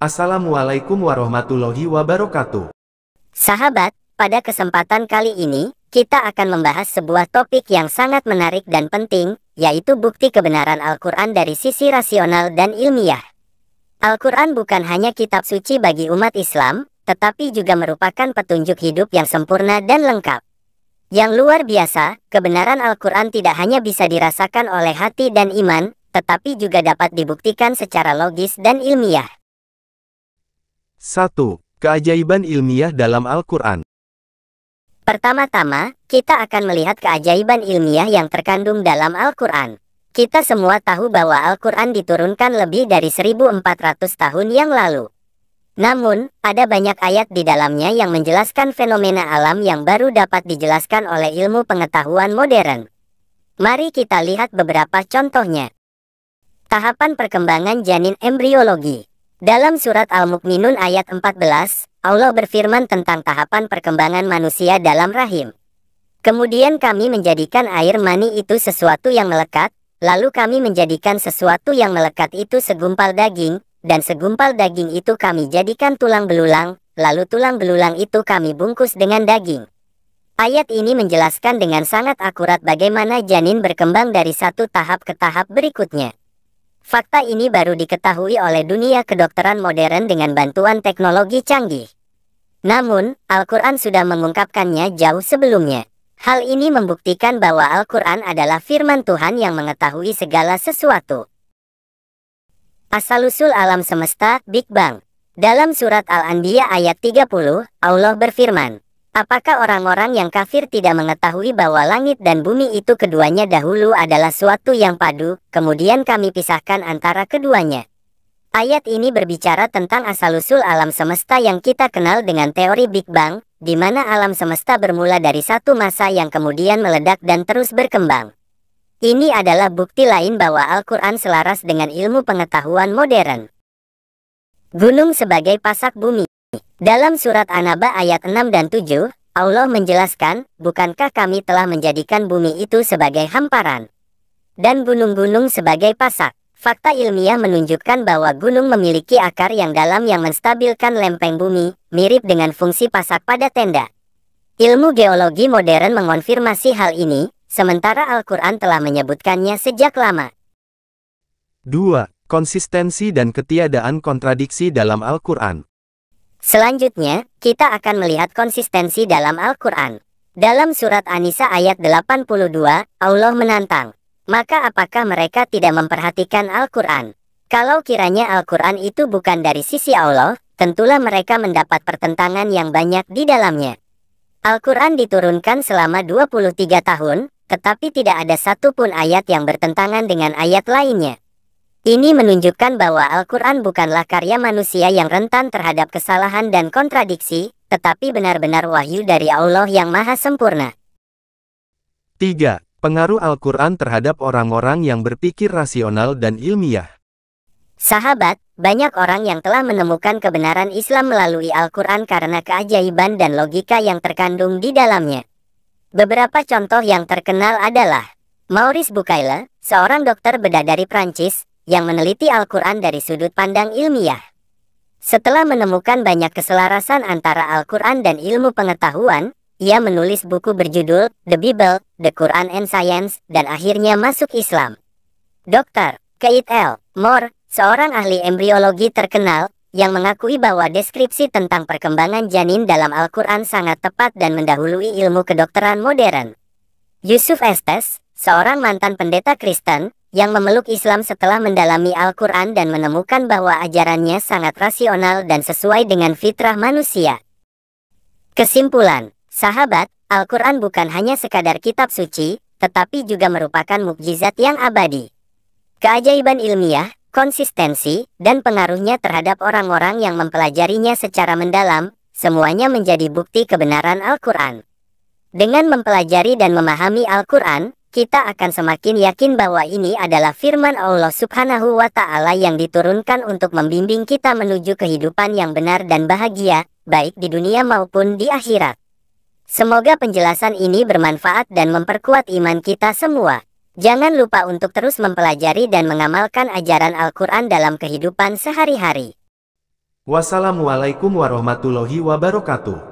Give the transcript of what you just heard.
Assalamualaikum warahmatullahi wabarakatuh. Sahabat, pada kesempatan kali ini, kita akan membahas sebuah topik yang sangat menarik dan penting, yaitu bukti kebenaran Al-Quran dari sisi rasional dan ilmiah. Al-Quran bukan hanya kitab suci bagi umat Islam, tetapi juga merupakan petunjuk hidup yang sempurna dan lengkap. Yang luar biasa, kebenaran Al-Quran tidak hanya bisa dirasakan oleh hati dan iman, tetapi juga dapat dibuktikan secara logis dan ilmiah. 1. Keajaiban ilmiah dalam Al-Quran. Pertama-tama, kita akan melihat keajaiban ilmiah yang terkandung dalam Al-Quran. Kita semua tahu bahwa Al-Quran diturunkan lebih dari 1400 tahun yang lalu. Namun, ada banyak ayat di dalamnya yang menjelaskan fenomena alam yang baru dapat dijelaskan oleh ilmu pengetahuan modern. Mari kita lihat beberapa contohnya. Tahapan perkembangan janin embriologi. Dalam surat Al-Mu'minun ayat 14, Allah berfirman tentang tahapan perkembangan manusia dalam rahim. Kemudian kami menjadikan air mani itu sesuatu yang melekat, lalu kami menjadikan sesuatu yang melekat itu segumpal daging, dan segumpal daging itu kami jadikan tulang belulang, lalu tulang belulang itu kami bungkus dengan daging. Ayat ini menjelaskan dengan sangat akurat bagaimana janin berkembang dari satu tahap ke tahap berikutnya. Fakta ini baru diketahui oleh dunia kedokteran modern dengan bantuan teknologi canggih. Namun, Al-Quran sudah mengungkapkannya jauh sebelumnya. Hal ini membuktikan bahwa Al-Quran adalah firman Tuhan yang mengetahui segala sesuatu. Asal-usul alam semesta, Big Bang. Dalam surat Al-Anbiya ayat 30, Allah berfirman, apakah orang-orang yang kafir tidak mengetahui bahwa langit dan bumi itu keduanya dahulu adalah suatu yang padu, kemudian kami pisahkan antara keduanya. Ayat ini berbicara tentang asal-usul alam semesta yang kita kenal dengan teori Big Bang, di mana alam semesta bermula dari satu masa yang kemudian meledak dan terus berkembang. Ini adalah bukti lain bahwa Al-Quran selaras dengan ilmu pengetahuan modern. Gunung sebagai pasak bumi. Dalam surat An-Naba ayat 6 dan 7, Allah menjelaskan, bukankah kami telah menjadikan bumi itu sebagai hamparan dan gunung-gunung sebagai pasak. Fakta ilmiah menunjukkan bahwa gunung memiliki akar yang dalam yang menstabilkan lempeng bumi, mirip dengan fungsi pasak pada tenda. Ilmu geologi modern mengonfirmasi hal ini, sementara Al-Quran telah menyebutkannya sejak lama. 2. Konsistensi dan ketiadaan kontradiksi dalam Al-Quran. Selanjutnya, kita akan melihat konsistensi dalam Al-Quran. Dalam surat An-Nisa ayat 82, Allah menantang, maka apakah mereka tidak memperhatikan Al-Quran? Kalau kiranya Al-Quran itu bukan dari sisi Allah, tentulah mereka mendapat pertentangan yang banyak di dalamnya. Al-Quran diturunkan selama 23 tahun, tetapi tidak ada satupun ayat yang bertentangan dengan ayat lainnya. Ini menunjukkan bahwa Al-Quran bukanlah karya manusia yang rentan terhadap kesalahan dan kontradiksi, tetapi benar-benar wahyu dari Allah yang maha sempurna. 3. Pengaruh Al-Quran terhadap orang-orang yang berpikir rasional dan ilmiah. Sahabat, banyak orang yang telah menemukan kebenaran Islam melalui Al-Quran karena keajaiban dan logika yang terkandung di dalamnya. Beberapa contoh yang terkenal adalah Maurice Bucaille, seorang dokter bedah dari Prancis, yang meneliti Al-Quran dari sudut pandang ilmiah. Setelah menemukan banyak keselarasan antara Al-Quran dan ilmu pengetahuan, ia menulis buku berjudul The Bible, The Quran and Science, dan akhirnya masuk Islam. Dr. Keith L. Moore, seorang ahli embriologi terkenal, yang mengakui bahwa deskripsi tentang perkembangan janin dalam Al-Quran sangat tepat dan mendahului ilmu kedokteran modern. Yusuf Estes, seorang mantan pendeta Kristen, yang memeluk Islam setelah mendalami Al-Quran dan menemukan bahwa ajarannya sangat rasional dan sesuai dengan fitrah manusia. Kesimpulan, sahabat, Al-Quran bukan hanya sekadar kitab suci, tetapi juga merupakan mukjizat yang abadi. Keajaiban ilmiah, konsistensi, dan pengaruhnya terhadap orang-orang yang mempelajarinya secara mendalam, semuanya menjadi bukti kebenaran Al-Quran. Dengan mempelajari dan memahami Al-Quran, kita akan semakin yakin bahwa ini adalah firman Allah Subhanahu wa Ta'ala yang diturunkan untuk membimbing kita menuju kehidupan yang benar dan bahagia, baik di dunia maupun di akhirat. Semoga penjelasan ini bermanfaat dan memperkuat iman kita semua. Jangan lupa untuk terus mempelajari dan mengamalkan ajaran Al-Quran dalam kehidupan sehari-hari. Wassalamualaikum warahmatullahi wabarakatuh.